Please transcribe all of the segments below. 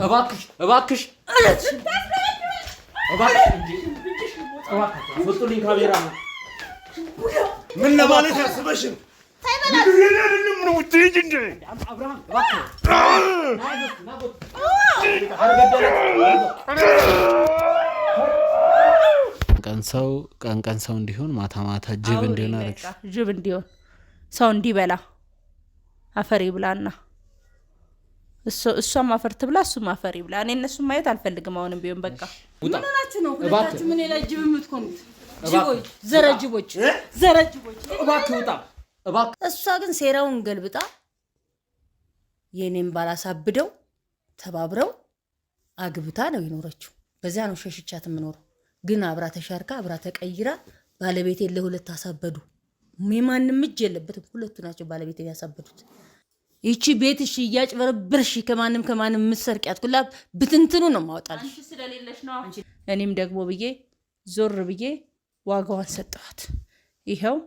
እባክሽ ወጥልኝ ካሜራ ምን ለማለት ያስበሽ ቀን ሰው እንዲሆን ማታ ማታ ጅብ እንዲሆን አረግሽ ጅብ እንዲሆን ሰው እንዲበላ አፈር ይብላና እሷም አፈር ትብላ እሱም አፈር ይብላ እኔ እነሱን ማየት አልፈልግም አሁንም ቢሆን በቃ ምን ሆናችሁ ነው ሁለታችሁ ምን ላይ ጅብ የምትሆኑት ጅቦች ዘረጅቦች እባክህ ውጣ እባክህ እሷ ግን ሴራውን ገልብጣ የኔን ባላሳብደው ተባብረው አግብታ ነው ይኖረችው በዛ ነው ሸሽቻት የምኖረው ግን አብራ ተሻርካ አብራ ተቀይራ ባለቤቴ ለሁለት አሳበዱ ማንም እጅ የለበትም ሁለቱ ናቸው ባለቤቴን ያሳበዱት ይቺ ቤትሽ ያጭበረብርሽ ከማንም ምሰርቂያት ኩላ ብትንትኑ ነው ማውጣልሽ አንቺ ስለሌለሽ ነው እኔም ደግሞ ብዬ ዞር ብዬ ዋጋዋን ሰጣት ይሄው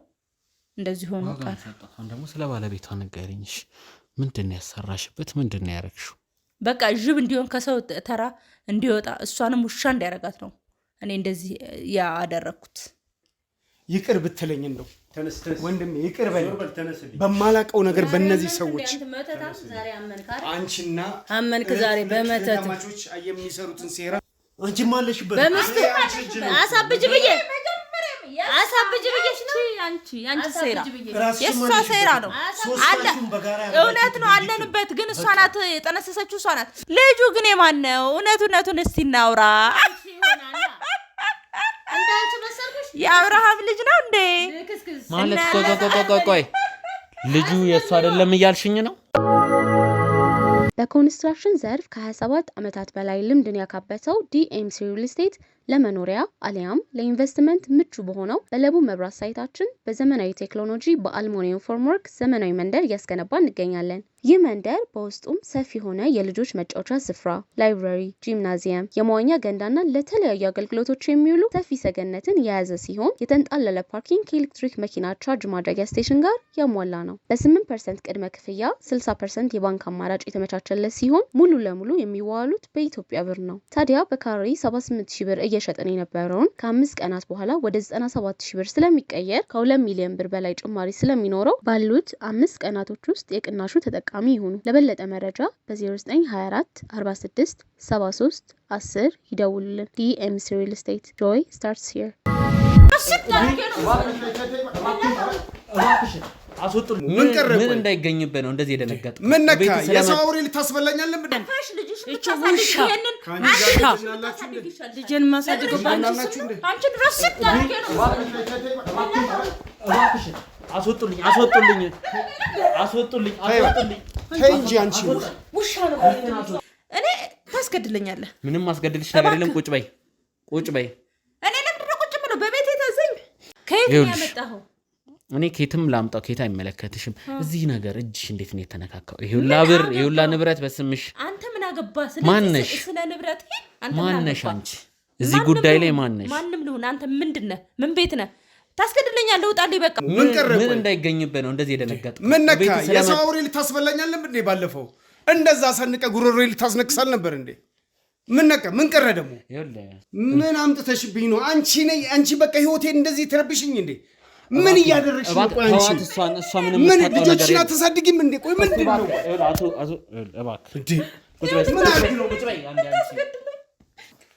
እንደዚህ ሆኖ ቃል ሰጣታን ደግሞ ስለ ባለቤቷ ነገርኝሽ ምንድነው ያሰራሽበት ምንድነው ያረክሽው በቃ ጅብ እንዲሆን ከሰው ተራ እንዲወጣ እሷንም ውሻ እንዲያረጋት ነው እኔ እንደዚህ ያደረኩት ይቅር ብትለኝ እንደው ተነስ ወንድሜ ይቅር በል በማላቀው ነገር በእነዚህ ሰዎች አንቺና አመንክ ዛሬ በመተት ማቾች የሚሰሩትን ሴራ አንቺ ማለሽበት በመስተ አሳብጅ ብዬሽ ነው አንቺ ሴራ የሷ ሴራ ነው አለ እውነት ነው አለንበት ግን እሷ ናት የጠነሰሰችው እሷ ናት ልጁ ግን የማን ነው እውነቱን እስቲ እናውራ እንዳንቺ መሰልኩሽ የአብርሃም ልጅ ነው እንዴ ማለት ቆይ ልጁ የሷ አይደለም እያልሽኝ ነው በኮንስትራክሽን ዘርፍ ከ27 ዓመታት በላይ ልምድን ያካበተው ዲኤምሲ ሪል ስቴት ለመኖሪያ አሊያም ለኢንቨስትመንት ምቹ በሆነው በለቡ መብራት ሳይታችን በዘመናዊ ቴክኖሎጂ በአልሙኒየም ፎርምወርክ ዘመናዊ መንደር እያስገነባ እንገኛለን። ይህ መንደር በውስጡም ሰፊ ሆነ የልጆች መጫወቻ ስፍራ፣ ላይብራሪ፣ ጂምናዚየም፣ የመዋኛ ገንዳና ለተለያዩ አገልግሎቶች የሚውሉ ሰፊ ሰገነትን የያዘ ሲሆን የተንጣለለ ፓርኪንግ ከኤሌክትሪክ መኪና ቻርጅ ማድረጊያ ስቴሽን ጋር ያሟላ ነው። በ8% ቅድመ ክፍያ 60% የባንክ አማራጭ የተመቻቸለት ሲሆን ሙሉ ለሙሉ የሚዋሉት በኢትዮጵያ ብር ነው። ታዲያ በካሬ 78000 ብር እየሸጠን የነበረውን ከ5 ቀናት በኋላ ወደ 97000 ብር ስለሚቀየር ከ2 ሚሊዮን ብር በላይ ጭማሪ ስለሚኖረው ባሉት 5 ቀናቶች ውስጥ የቅናሹ ተጠቃሚ ይሁኑ። ለበለጠ መረጃ በ0924 46 73 10 ይደውሉልን። ዲኤምሲ ሪል ስቴት ጆይ ስታርትስ ሂር። ምን እንዳይገኝበት ነው እንደዚህ የደነገጠው? ምን ነካ? የሰው አውሬ ልታስበላኛለህ? ምን ፈሽ ልጅሽ እቺ ውሻ ልጅን ማሳደገው አንቺ ድረስ ታርጌ ነው አስወጡልኝ ተይ እንጂ አንቺ ውሻ ነው እኔ ታስገድለኛለህ ምንም ማስገድልሽ ነገር የለም ቁጭ በይ እኔ ለምንድን ነው ቁጭ ብለው በቤቴ ታዘኝ ከየት ያመጣኸው እኔ ከየትም ላምጣው ከየት አይመለከትሽም እዚህ ነገር እጅሽ እንዴት ነው የተነካካው ይሁላ ብር ይሁላ ንብረት በስምሽ አንተ ምን አገባ ስለ ንብረት ማነሽ አንቺ እዚህ ጉዳይ ላይ ማነሽ ማንም ልሁን አንተ ምንድነህ ምን ቤት ነህ ታስገድለኛለህ ውጣልኝ በቃ ምን እንዳይገኝበት ነው እንደዚህ የደነገጠው ምን ነካ የሰው አውሬ ልታስበላኛለህ እንዴ ባለፈው እንደዛ ሰንቀ ጉሮሮ ልታስነክሳል ነበር እንዴ ምን ነካ ምን ቀረ ደግሞ ምን አምጥተሽብኝ ነው አንቺ በቃ ህይወቴን እንደዚህ ትረብሽኝ እንዴ ምን ያደረግሽ ነው ቆይ አንቺ እሷ ምንም ምን ልጆችና ተሳድጊም እንዴ ቆይ ምንድን ነው እባክህ ምን አድርግ ነው ቁጭ በይ አንዴ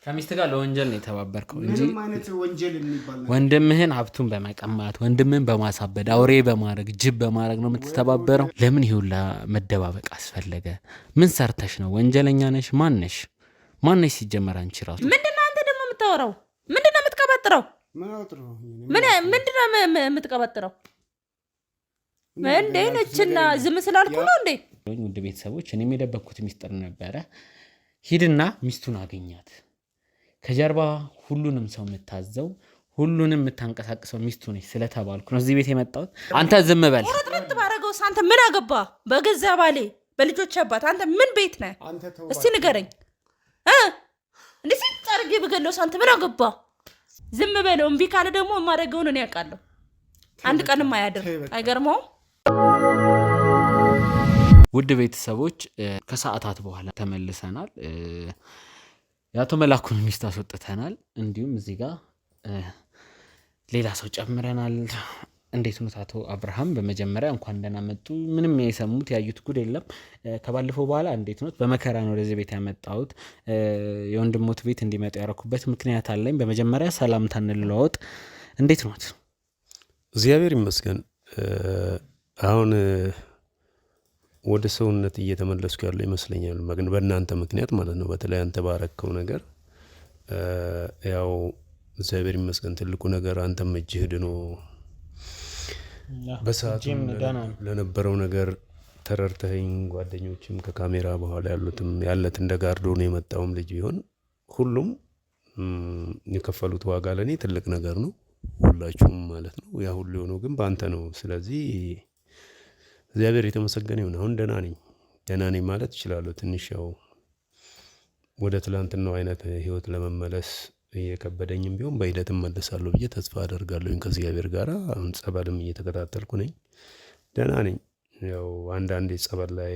ከሚስት ጋር ለወንጀል ነው የተባበርከው እንጂ ምን ማለት ወንጀል የሚባል ነገር ወንድምህን ሀብቱን በመቀማት ወንድምህን በማሳበድ አውሬ በማድረግ ጅብ በማድረግ ነው የምትተባበረው ለምን ይሁላ መደባበቅ አስፈለገ ምን ሰርተሽ ነው ወንጀለኛ ነሽ ማነሽ ሲጀመር አንቺ ራሱ ምንድነው አንተ ደግሞ የምታወራው ምንድነው የምትቀባጥረው ምንድነው የምትቀባጥረው እንዴ ነችና ዝም ስላልኩ ነው እንዴ ውድ ቤተሰቦች እኔም የደበኩት ሚስጥር ነበረ ሂድና ሚስቱን አገኛት ከጀርባ ሁሉንም ሰው የምታዘው ሁሉንም የምታንቀሳቅሰው ሚስቱ ነች ስለተባልኩ ነው እዚህ ቤት የመጣሁት አንተ ዝም በል ወጥረት ባረገው አንተ ምን አገባ በገዛ ባሌ በልጆች አባት አንተ ምን ቤት ነህ እስቲ ንገረኝ እንዴ ሲጣርጌ በገለው አንተ ምን አገባ ዝም በለው እምቢ ካለ ደግሞ ማረገውን እኔ ያውቃለሁ አንድ ቀንም አያድር አይገርመውም ውድ ቤተሰቦች ከሰዓታት በኋላ ተመልሰናል። የአቶ መላኩን ሚስት አስወጥተናል። እንዲሁም እዚህ ጋር ሌላ ሰው ጨምረናል። እንዴት ነው አቶ አብርሃም? በመጀመሪያ እንኳን ደህና መጡ። ምንም የሰሙት ያዩት ጉድ የለም ከባለፈው በኋላ። እንዴት ነው? በመከራ ነው ወደዚህ ቤት ያመጣሁት። የወንድሞት ቤት እንዲመጡ ያረኩበት ምክንያት አለኝ። በመጀመሪያ ሰላምታ እንለዋወጥ። እንዴት ነው? እግዚአብሔር ይመስገን። አሁን ወደ ሰውነት እየተመለስኩ ያለው ይመስለኛል። በእናንተ ምክንያት ማለት ነው። በተለይ አንተ ባረከው ነገር ያው እግዚአብሔር ይመስገን። ትልቁ ነገር አንተም እጅህ ድኖ በሰዓቱ ለነበረው ነገር ተረድተኸኝ፣ ጓደኞችም ከካሜራ በኋላ ያሉትም ያለት እንደ ጋርዶ ነው የመጣውም ልጅ ቢሆን ሁሉም የከፈሉት ዋጋ ለእኔ ትልቅ ነገር ነው። ሁላችሁም ማለት ነው። ያ ሁሉ የሆነው ግን በአንተ ነው። ስለዚህ እግዚአብሔር የተመሰገነ ይሁን። አሁን ደህና ነኝ ማለት እችላለሁ። ትንሽ ያው ወደ ትላንትናው አይነት ህይወት ለመመለስ እየከበደኝም ቢሆን በሂደት እመለሳለሁ ብዬ ተስፋ አደርጋለሁ ከእግዚአብሔር ጋር። አሁን ጸበልም እየተከታተልኩ ነኝ። ደህና ነኝ። ያው አንዳንዴ ጸበል ላይ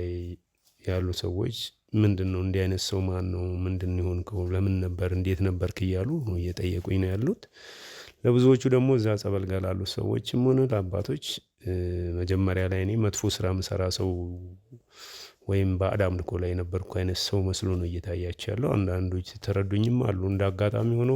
ያሉ ሰዎች ምንድን ነው እንዲህ አይነት ሰው ማን ነው? ምንድን ይሆንከው? ለምን ነበር? እንዴት ነበርክ? እያሉ እየጠየቁኝ ነው ያሉት። ለብዙዎቹ ደግሞ እዛ ጸበል ጋር ላሉ ሰዎችም ሆነ ለአባቶች መጀመሪያ ላይ እኔ መጥፎ ስራ ምሰራ ሰው ወይም ባዕድ አምልኮ ላይ የነበርኩ አይነት ሰው መስሎ ነው እየታያቸው ያለው። አንዳንዶች ተረዱኝም አሉ። እንደ አጋጣሚ ሆኖ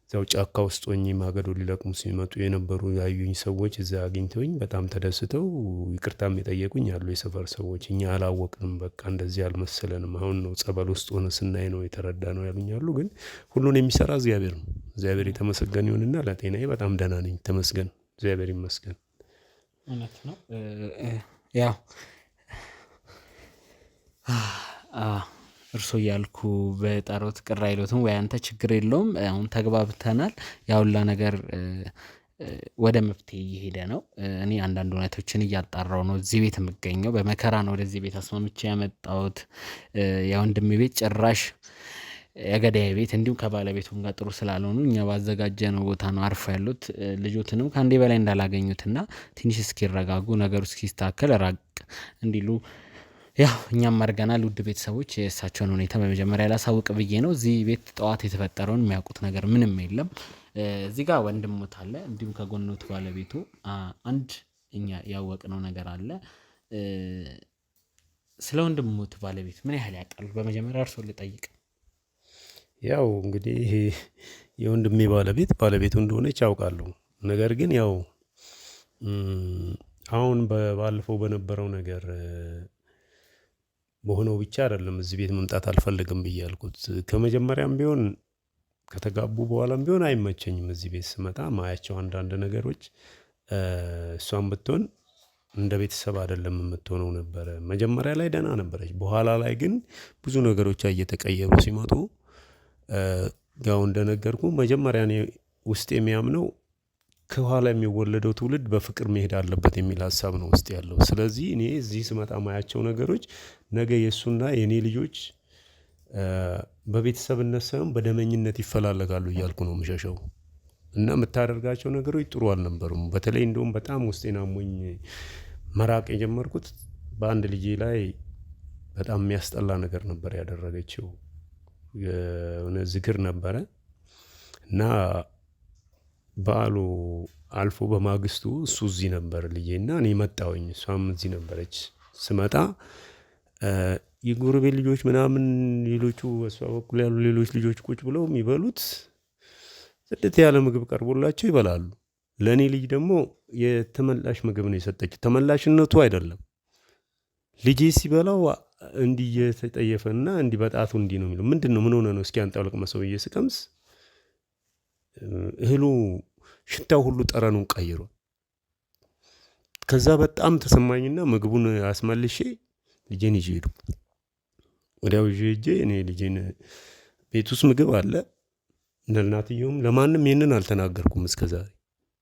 እዛው ጫካ ውስጥ ሆኜ ማገዶ ሊለቅሙ ሲመጡ የነበሩ ያዩኝ ሰዎች እዛ አግኝተውኝ በጣም ተደስተው ይቅርታም የጠየቁኝ አሉ። የሰፈር ሰዎች እኛ አላወቅንም፣ በቃ እንደዚህ አልመሰለንም፣ አሁን ነው ጸበል ውስጥ ሆነ ስናይ ነው የተረዳ ነው ያሉኝ አሉ። ግን ሁሉን የሚሰራ እግዚአብሔር ነው። እግዚአብሔር የተመሰገነ ይሁንና ለጤናዬ በጣም ደህና ነኝ። ተመስገን፣ እግዚአብሔር ይመስገን። እውነት ነው። ያው እርሶ እያልኩ በጠሮት ቅር አይሎትም ወይ? አንተ ችግር የለውም። አሁን ተግባብተናል። ያውላ ነገር ወደ መፍትሄ እየሄደ ነው። እኔ አንዳንድ እውነቶችን እያጣራው ነው። እዚህ ቤት የምገኘው በመከራ ነው። ወደዚህ ቤት አስማምቼ ያመጣሁት የወንድሜ ቤት ጭራሽ የገዳይ ቤት እንዲሁም ከባለቤቱም ጋር ጥሩ ስላልሆኑ እኛ ባዘጋጀነው ቦታ ነው አርፎ ያሉት። ልጆትንም ከአንዴ በላይ እንዳላገኙትና ትንሽ እስኪረጋጉ ነገሩ እስኪስተካከል ራቅ እንዲሉ ያው እኛም አድርገናል። ውድ ቤተሰቦች የእሳቸውን ሁኔታ በመጀመሪያ ላሳውቅ ብዬ ነው። እዚህ ቤት ጠዋት የተፈጠረውን የሚያውቁት ነገር ምንም የለም። እዚህ ጋር ወንድሞት አለ፣ እንዲሁም ከጎኖት ባለቤቱ አንድ እኛ ያወቅነው ነገር አለ። ስለ ወንድሞት ባለቤት ምን ያህል ያውቃሉ? በመጀመሪያ እርሶ ልጠይቅ። ያው እንግዲህ የወንድሜ ባለቤቱ እንደሆነች ያውቃለሁ። ነገር ግን ያው አሁን ባለፈው በነበረው ነገር በሆነው ብቻ አይደለም እዚህ ቤት መምጣት አልፈልግም ብዬ ያልኩት። ከመጀመሪያም ቢሆን ከተጋቡ በኋላም ቢሆን አይመቸኝም እዚህ ቤት ስመጣ ማያቸው አንዳንድ ነገሮች። እሷም ብትሆን እንደ ቤተሰብ አይደለም የምትሆነው ነበረ። መጀመሪያ ላይ ደህና ነበረች። በኋላ ላይ ግን ብዙ ነገሮች እየተቀየሩ ሲመጡ ያው እንደነገርኩ መጀመሪያ እኔ ውስጥ የሚያምነው ከኋላ የሚወለደው ትውልድ በፍቅር መሄድ አለበት የሚል ሀሳብ ነው ውስጥ ያለው። ስለዚህ እኔ እዚህ ስመጣ ማያቸው ነገሮች ነገ የእሱና የእኔ ልጆች በቤተሰብነት ሳይሆን በደመኝነት ይፈላለጋሉ እያልኩ ነው የምሸሸው። እና የምታደርጋቸው ነገሮች ጥሩ አልነበሩም። በተለይ እንደውም በጣም ውስጤን አሞኝ መራቅ የጀመርኩት በአንድ ልጄ ላይ በጣም የሚያስጠላ ነገር ነበር ያደረገችው። የሆነ ዝክር ነበረ እና በዓሉ አልፎ በማግስቱ እሱ እዚህ ነበር ልጄና እኔ መጣሁኝ። እሷም እዚህ ነበረች። ስመጣ የጎረቤት ልጆች ምናምን ሌሎቹ በሷ በኩል ያሉ ሌሎች ልጆች ቁጭ ብለው የሚበሉት ጽድት ያለ ምግብ ቀርቦላቸው ይበላሉ። ለእኔ ልጅ ደግሞ የተመላሽ ምግብ ነው የሰጠችው። ተመላሽነቱ አይደለም ልጄ ሲበላው እንዲህ እየተጠየፈና እንዲህ በጣቱ እንዲህ ነው የሚለው። ምንድን ነው? ምን ሆነ ነው? እስኪ አንጣው ለቅመ ሰውዬ ስቀምስ እህሉ ሽታው ሁሉ ጠረኑን ቀይሮ ከዛ በጣም ተሰማኝና ምግቡን አስመልሼ ልጄን ይዤ ሄድኩ። ወዲያው ይዤ ሄጄ እኔ ልጄን ቤት ውስጥ ምግብ አለ ለእናትየውም ለማንም ይህንን አልተናገርኩም እስከዛሬ።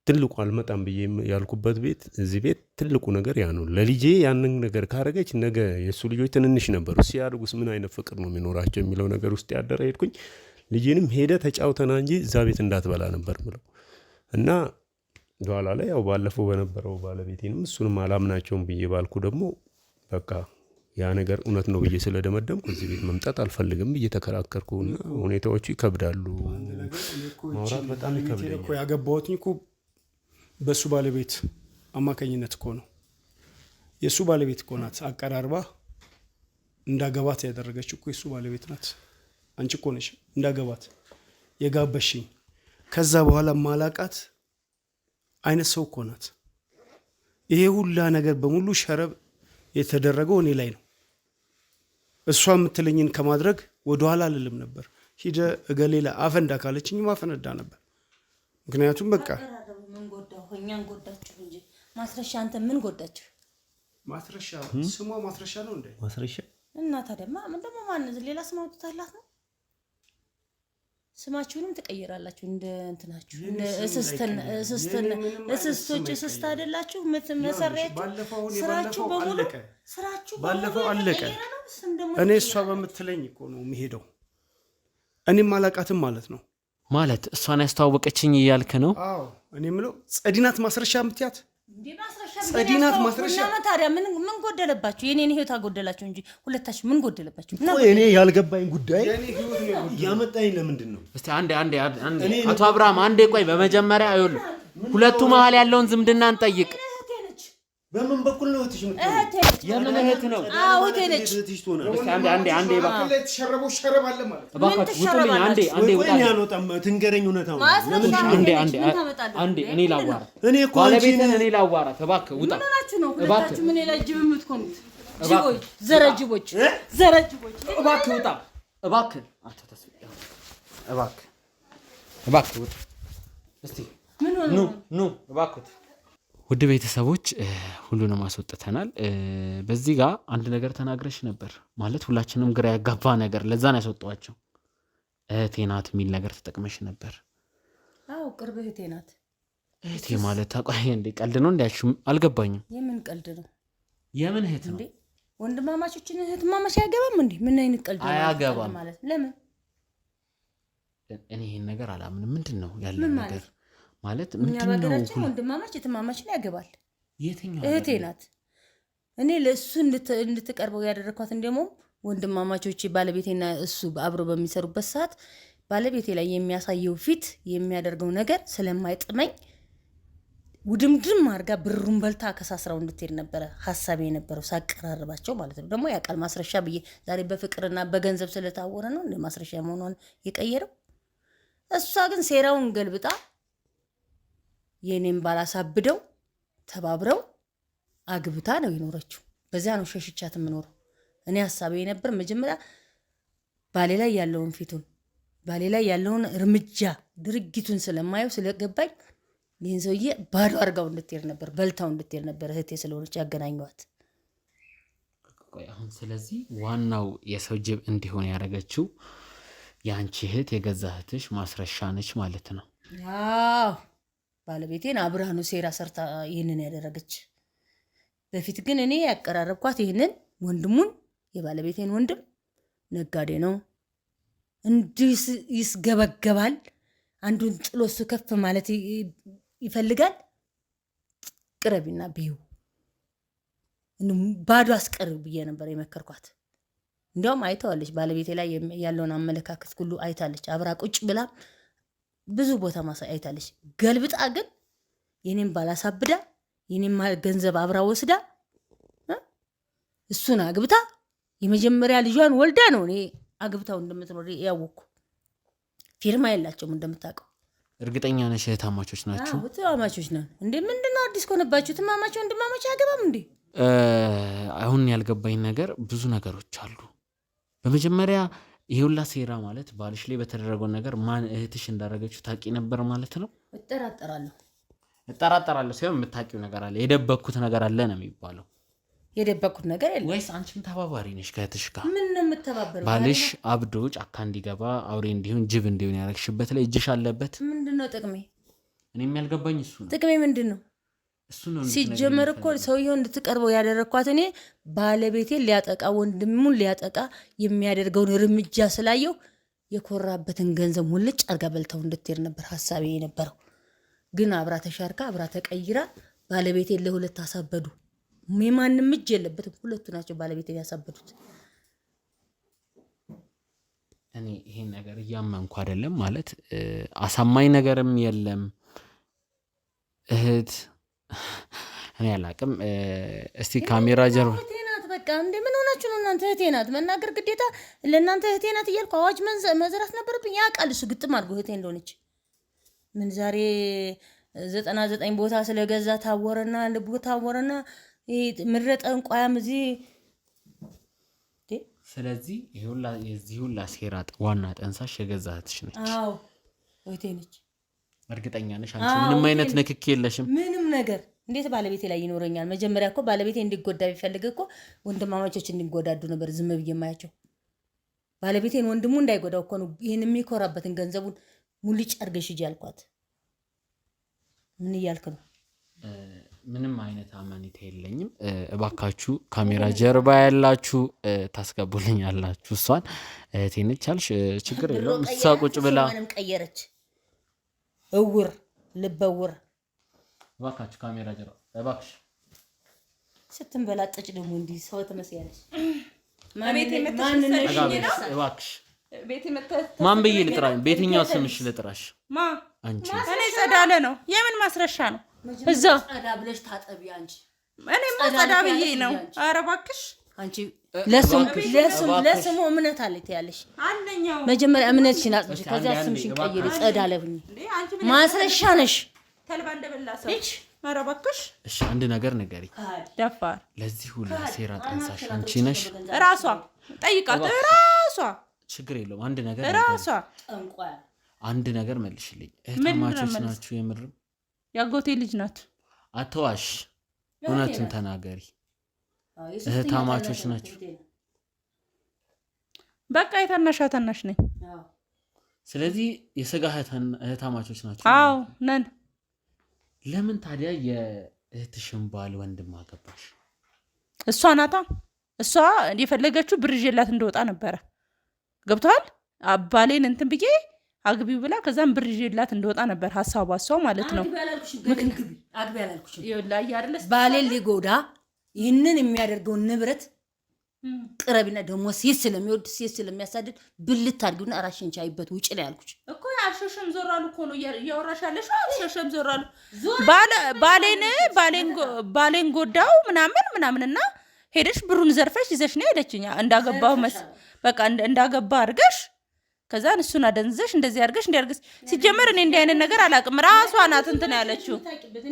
ትልቁ አልመጣም ብዬ ያልኩበት ቤት እዚህ ቤት ትልቁ ነገር ያ ነው። ለልጄ ያንን ነገር ካረገች ነገ የእሱ ልጆች ትንንሽ ነበሩ፣ ሲያድጉስ ምን አይነት ፍቅር ነው የሚኖራቸው የሚለው ነገር ውስጥ ያደረ ሄድኩኝ። ልጄንም ሄደ ተጫውተና እንጂ እዛ ቤት እንዳትበላ ነበር ብለው እና በኋላ ላይ ያው ባለፈው በነበረው ባለቤቴንም እሱንም አላምናቸውም ብዬ ባልኩ ደግሞ በቃ ያ ነገር እውነት ነው ብዬ ስለደመደምኩ እዚህ ቤት መምጣት አልፈልግም ብዬ ተከራከርኩና ሁኔታዎቹ ይከብዳሉ። ማውራት በጣም ይከብዳል እኮ ያገባሁት እኮ በሱ ባለቤት አማካኝነት እኮ ነው። የሱ ባለቤት እኮ ናት አቀራርባ እንዳገባት ያደረገችው እኮ የሱ ባለቤት ናት። አንቺ እኮ ነሽ እንዳገባት የጋበሽኝ። ከዛ በኋላ ማላቃት አይነት ሰው እኮ ናት። ይሄ ሁላ ነገር በሙሉ ሸረብ የተደረገው እኔ ላይ ነው። እሷ የምትለኝን ከማድረግ ወደኋላ አልልም ነበር። ሂደ እገሌ ላይ አፈንዳ ካለችኝ ማፈነዳ ነበር። ምክንያቱም በቃ ምን ጎዳሁ? እኛን ጎዳችሁ እንጂ ማስረሻ አንተ ምን ጎዳችሁ? ማስረሻ ስሟ ማስረሻ ነው እንዴ? ማስረሻ እና ታዲያ ምን ደግሞ ማን ሌላ ስም አውጥታላት ነው? ስማችሁንም ትቀይራላችሁ እንደ እንትናችሁ እንደ እስስቶች እስስት አይደላችሁ መሰሪያችሁ ስራችሁ በሙሉ ስራችሁ ባለፈው አለቀ። እኔ እሷ በምትለኝ እኮ ነው የሚሄደው። እኔም አላቃትም ማለት ነው። ማለት እሷን ያስተዋወቀችኝ እያልክ ነው? አዎ እኔ የምለው ጸዲናት ማስረሻ የምትያት ጸዲናት ማስረሻ። ታዲያ ምን ጎደለባችሁ? የኔን ህይወት አጎደላችሁ እንጂ ሁለታችሁ ምን ጎደለባችሁ? እኔ ያልገባኝ ጉዳይ ያመጣኝ ለምንድን ነው? እስቲ አንዴ አቶ አብርሃም አንዴ ቆይ። በመጀመሪያ አይወል ሁለቱ መሀል ያለውን ዝምድና እንጠይቅ። በምን በኩል ነው እህትሽ? የምን እህት ነው? አዎ እህቴ ነች። እስቲ አንዴ ባክለ ተሸረበው ሸረብ አለ ማለት ነው። እባክህ ውጡልኝ። አንዴ ወጣ ያልወጣም ትንገረኝ እውነታው። አንዴ እኔ ላዋራ። እኔ እኮ ባለቤትን እኔ ላዋራ። እባክህ ውጣ። ምን ሆናችሁ ነው ሁለታችሁ? ምን ላይ ጅብ የምትሆኑት? ጅቦች፣ ዘረጅቦች። እባክህ ውጣ። እባክህ አቶ ተስፋ እባክህ ውጣ። እስቲ ምን ሆነ ኑ እባክህ። ውድ ቤተሰቦች ሁሉንም አስወጥተናል። በዚህ ጋር አንድ ነገር ተናግረሽ ነበር ማለት ሁላችንም ግራ ያጋባ ነገር፣ ለዛ ነው ያስወጣዋቸው። እህቴ ናት የሚል ነገር ተጠቅመሽ ነበር። አዎ ቅርብ እህቴ ናት። እህቴ ማለት ታቋይ እንዴ? ቀልድ ነው እንዲያችሁ? አልገባኝም። የምን ቀልድ ነው? የምን እህት ነው? ወንድማማቾችን እህትማማች አያገባም እንዴ? ምን አይነት ቀልድ ነው? አያገባም ማለት ለምን? እኔ ይሄን ነገር አላምንም። ምንድን ነው ያለው ነገር ማለት ምንድነው? በሀገራችን ወንድማማች እህትማማችን ያገባል። የትኛው እህቴ ናት። እኔ ለእሱ እንድትቀርበው ያደረኳት እንደሞ ወንድማማቾች ባለቤቴና እሱ አብረው በሚሰሩበት ሰዓት ባለቤቴ ላይ የሚያሳየው ፊት የሚያደርገው ነገር ስለማይጥመኝ ውድምድም አድርጋ ብሩን በልታ ከሳስራው እንድትሄድ ነበረ ሀሳቤ የነበረው ሳቀራርባቸው ማለት ነው። ደግሞ ያቃል ማስረሻ ብዬ ዛሬ በፍቅርና በገንዘብ ስለታወረ ነው እንደ ማስረሻ መሆኗን የቀየረው። እሷ ግን ሴራውን ገልብጣ የኔን ባላሳብደው ተባብረው አግብታ ነው የኖረችው። በዚያ ነው ሸሽቻት የምኖረው። እኔ ሀሳቤ ነበር መጀመሪያ ባሌ ላይ ያለውን ፊቱን ባሌ ላይ ያለውን እርምጃ ድርጊቱን ስለማየው ስለገባኝ ይህን ሰውዬ ባዶ አድርጋው እንድትሄድ ነበር፣ በልታው እንድትሄድ ነበር። እህቴ ስለሆነች ያገናኘዋት። አሁን ስለዚህ ዋናው የሰው ጅብ እንዲሆን ያደረገችው የአንቺ እህት የገዛ እህትሽ ማስረሻ ነች ማለት ነው። አዎ ባለቤቴን አብርሃኑ ሴራ ሰርታ ይህንን ያደረገች። በፊት ግን እኔ ያቀራረብኳት ይህንን ወንድሙን የባለቤቴን ወንድም ነጋዴ ነው እንዲህ ይስገበገባል፣ አንዱን ጥሎ እሱ ከፍ ማለት ይፈልጋል። ቅረቢና ቢዩ ባዶ አስቀርብ ብዬ ነበር የመከርኳት። እንዲያውም አይተዋለች፣ ባለቤቴ ላይ ያለውን አመለካከት ሁሉ አይታለች። አብራ ቁጭ ብላ ብዙ ቦታ ማሳይ አይታለች። ገልብጣ ግን የኔን ባላሳብዳ የኔን ገንዘብ አብራ ወስዳ እሱን አግብታ የመጀመሪያ ልጇን ወልዳ ነው እኔ አግብታው እንደምትኖር ያወቅኩ። ፊርማ የላቸውም እንደምታውቀው። እርግጠኛ ነሽ እህታማቾች ናቸው? አዎ እህታማቾች ነን እንዴ። ምንድነው አዲስ ከሆነባችሁ? እህትማማች ወንድማማች አያገባም እንዴ? አሁን ያልገባኝ ነገር ብዙ ነገሮች አሉ። በመጀመሪያ ይሄውላ ሴራ ማለት ባልሽ ላይ በተደረገው ነገር ማን እህትሽ እንዳደረገችው ታቂ ነበር ማለት ነው? እጠራጠራለሁ ሳይሆን የምታቂው ነገር አለ፣ የደበኩት ነገር አለ ነው የሚባለው። የደበኩት ነገር የለም ወይስ አንቺም ተባባሪ ነሽ ከእህትሽ ጋር? ምን ነው የምተባበረው? ባልሽ አብዶ ጫካ እንዲገባ አውሬ እንዲሆን ጅብ እንዲሆን ያረግሽበት ላይ እጅሽ አለበት። ምንድነው ጥቅሜ? እኔም ያልገባኝ እሱ ነው። ጥቅሜ ምንድነው? ሲጀመር እኮ ሰውየው እንድትቀርበው ያደረኳት እኔ ባለቤቴን ሊያጠቃ ወንድሙን ሊያጠቃ የሚያደርገውን እርምጃ ስላየው የኮራበትን ገንዘብ ሙልጭ አርጋ በልታው እንድትሄድ ነበር ሀሳቤ የነበረው። ግን አብራ ተሻርካ አብራ ተቀይራ ባለቤቴን ለሁለት አሳበዱ። የማንም እጅ የለበትም። ሁለቱ ናቸው ባለቤት ያሳበዱት። እኔ ይሄን ነገር እያመንኩ አይደለም ማለት አሳማኝ ነገርም የለም እህት እኔ አላቅም። እስቲ ካሜራ ጀርባ እህቴ ናት በቃ እንደ ምን ሆናችሁ ነው እናንተ? እህቴ ናት መናገር ግዴታ ለእናንተ እህቴ ናት እያልኩ አዋጅ መዝራት ነበረብኝ። ያውቃል እሱ ግጥም አድርጎ እህቴ እንደሆነች። ምን ዛሬ 99 ቦታ ስለገዛ ታወረና ልቡ ታወረና ምረጠ እንቋያም እዚህ። ስለዚህ የዚህ ሁላ ሴራ ዋና ጠንሳሽ የገዛ እህትሽ ነች? አዎ እህቴ ነች። እርግጠኛ ነሽ? አንቺ ምንም አይነት ንክኪ የለሽም? ምንም ነገር እንዴት ባለቤቴ ላይ ይኖረኛል? መጀመሪያ እኮ ባለቤቴ እንዲጎዳ ቢፈልግ እኮ ወንድማማቾች እንዲጎዳዱ ነበር ዝም ብዬ የማያቸው። ባለቤቴን ወንድሙ እንዳይጎዳው እኮ ነው ይህን የሚኮራበትን ገንዘቡን ሙልጭ አድርገሽ ሂጂ አልኳት። ምን እያልክ ነው? ምንም አይነት አማኒታ የለኝም። እባካችሁ ካሜራ ጀርባ ያላችሁ ታስገቡልኝ ያላችሁ። እሷን እህቴ ነች አልሽ፣ ችግር የለውም። እሷ ቁጭ ብላ ምንም ቀየረች። እውር ልበውር። እባካችሁ ካሜራ ጀርባ እባክሽ። ስትንበላጠጭ ደግሞ እንዲህ ሰው ትመስያለሽ። እባክሽ ማን ብዬ ልጥራሽ? በየትኛው ስምሽ ልጥራሽ? አንቺ እኔ ጸዳለ ነው። የምን ማስረሻ ነው? እዛ ጸዳ ብለሽ ታጠቢ አንቺ። እኔማ ጸዳ ብዬ ነው። ኧረ እባክሽ አንቺ ለስሙ እምነት አለ ትያለሽ። አንደኛው መጀመሪያ እምነትሽን አጥብሽ፣ ከዛ ስምሽን ቀይሪ። ጸዳለ ብኝ ማስረሻ ነሽ። ተልባ እንደበላ ሰው። ኧረ እባክሽ። እሺ አንድ ነገር ንገሪ። ደፋር ለዚህ ሁሉ ሴራ ጠንሳሽ አንቺ ነሽ? ራሷ ጠይቃት። ራሷ ችግር የለውም። አንድ ነገር ራሷ ጠንቋይ አንድ ነገር መልሽልኝ። እህትማቾች ናችሁ? የምርም ያጎቴ ልጅ ናት። አትዋሽ፣ እውነቱን ተናገሪ። እህትማቾች ናችሁ? በቃ የታናሽ ነኝ። ስለዚህ የስጋ እህትማቾች ናችሁ? አዎ ነን። ለምን ታዲያ የእህትሽን ባል ወንድም አገባሽ? እሷ ናታ። እሷ የፈለገችው ብር ይዤላት እንደወጣ ነበረ። ገብቷል? ባሌን እንትን ብዬ አግቢው ብላ ከዛም ብር ይዤላት እንደወጣ ነበር ሐሳቧ እሷ ማለት ነው። አግቢ አላልኩሽ? ባሌን ሊጎዳ ይህንን የሚያደርገውን ንብረት ቅረቢና ደግሞ ሴት ስለሚወድ ሴት ስለሚያሳድድ ብልት አድርጊውና ራሽን ቻይበት ውጭ ላይ ያልኩሽ እኮ። አልሸሸም ዞራሉ እኮ ነው እያወራሻለሽ። አልሸሸም ዞራሉ። ባሌን ጎዳው ምናምንና ሄደሽ ብሩን ዘርፈሽ ይዘሽ ነው ሄደችኛ። እንዳገባው በቃ እንዳገባ አድርገሽ ከዛን እሱን አደንዘሽ እንደዚህ አድርገሽ እንዲያርግስ። ሲጀመር እኔ እንዲህ አይነት ነገር አላውቅም። ራሷ ናት እንትን ያለችው።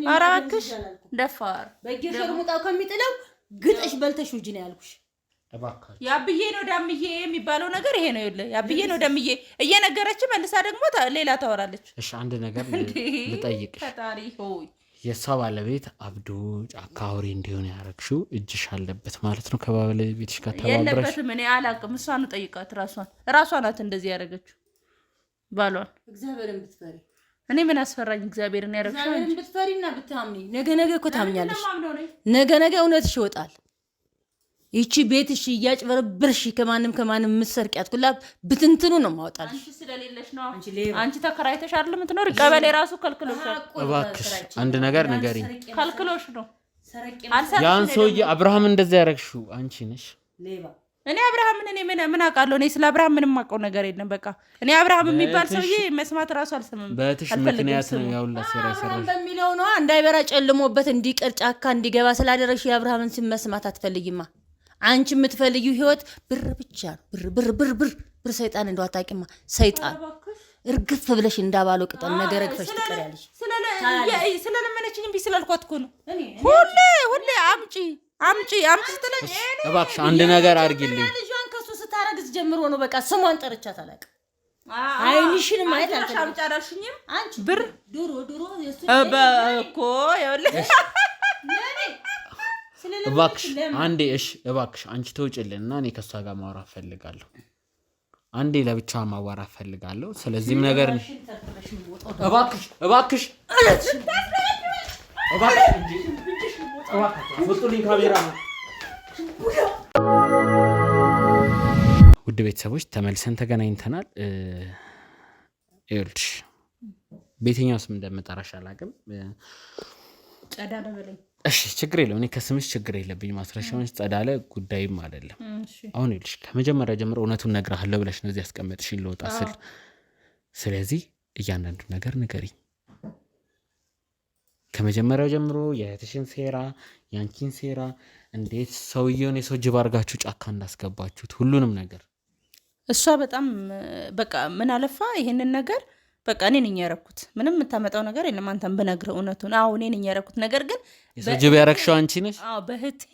ኧረ እባክሽ ደፋር። በየሸርሙጣው ከሚጥለው ግጠሽ በልተሽ ውጪ ነው ያልኩሽ። ያብዬ ነው ዳምዬ የሚባለው ነገር ይሄ ነው። ይኸውልህ ያብዬ ነው ዳምዬ እየነገረች መልሳ ደግሞ ሌላ ታወራለች። እሺ አንድ ነገር ልጠይቅሽ። ፈጣሪ ሆይ የእሷ ባለቤት አብዶ ጫካ አውሬ እንዲሆን ያደረግሽው እጅሽ አለበት ማለት ነው? ከባለቤትሽ ጋር ተባብረሽ? የለበትም። እኔ አላውቅም። እሷን ጠይቃት። ራሷ ናት እንደዚህ ያደረገችው ባሏን። እግዚአብሔርን ብትፈሪ እኔ ምን አስፈራኝ? እግዚአብሔርን ያደረግሽው እግዚአብሔርን ብትፈሪና ብታምኒ ነገ እኮ ታምኛለሽ። ነገ እውነትሽ ይወጣል። ይቺ ቤትሽ እያጭበረብርሽ ከማንም የምትሰርቂያት ኩላ ብትንትኑ ነው ማውጣልሽ። አንቺ ስለሌለሽ ነው። አንቺ ተከራይተሽ አይደል የምትኖር? ቀበሌ ራሱ ከልክሎሻል። እባክሽ አንድ ነገር ንገሪኝ። ከልክሎሽ ነው። ያን ሰውዬ አብርሃም እንደዚህ ያደረግሽው አንቺ ነሽ? እኔ አብርሃምን ምን አውቃለሁ? እኔ ስለ አብርሃም ምንም አውቀው ነገር የለም። በቃ እኔ አብርሃም የሚባል ሰውዬ መስማት ራሱ አልሰማም። በእህትሽ ምክንያት ነው ያውላ ሴራ አብርሃም በሚለው ነው እንዳይበራ ጨልሞበት እንዲቀር ጫካ እንዲገባ ስላደረግሽ የአብርሃምን ስም መስማት አትፈልጊማ። አንቺ የምትፈልጊው ህይወት ብር ብቻ ነው። ብር ሰይጣን እንደው አታውቂማ። ሰይጣን እርግፍ ብለሽ እንዳባለው ቅጠል ነገር ረግፈሽ ትቀሪያለሽ። ስለለመነችኝ እምቢ ስላልኳት እኮ ነው። ሁሌ አምጪ ስትለኝ እባክሽ አንድ ነገር አድርጊልኝ። ልጇን ከሱ ስታረግዝ ጀምሮ ነው በቃ ስሟን ጠርቻት አላውቅም። አይንሽን ማየት አልቻልሽኝም። አንቺ ብር ድሮ እኮ ይኸውልሽ እባክሽ አንዴ እባክሽ አንቺ ተውጭልንና እኔ ከሷ ጋር ማውራት ፈልጋለሁ። አንዴ ለብቻ ማዋራት ፈልጋለሁ። ስለዚህም ነገር እባክሽ ወጡልኝ ካሜራ። ውድ ቤተሰቦች ተመልሰን ተገናኝተናል። ይኸውልሽ በየትኛው ስም እንደምጠራሽ አላውቅም። እሺ ችግር የለም። እኔ ከስምሽ ችግር የለብኝ። ማስረሻዎች ጸዳለ ጉዳይም አይደለም። አሁን ይልሽ ከመጀመሪያ ጀምሮ እውነቱን ነግርሃለሁ ብለሽ ነው እዚህ ያስቀመጥሽኝ ልወጣ ስል። ስለዚህ እያንዳንዱ ነገር ንገሪኝ። ከመጀመሪያው ጀምሮ የእህትሽን ሴራ፣ ያንቺን ሴራ፣ እንዴት ሰውየውን የሰው ጅብ አድርጋችሁ ጫካ እንዳስገባችሁት ሁሉንም ነገር። እሷ በጣም በቃ ምን አለፋ ይሄንን ነገር በቃ እኔ ነኝ ያረኩት። ምንም የምታመጣው ነገር የለም አንተም ብነግርህ እውነቱን። አዎ እኔ ነኝ ያረኩት። ነገር ግን የሰው ጅብ ያረክሽው አንቺ ነሽ። አዎ በእህቴ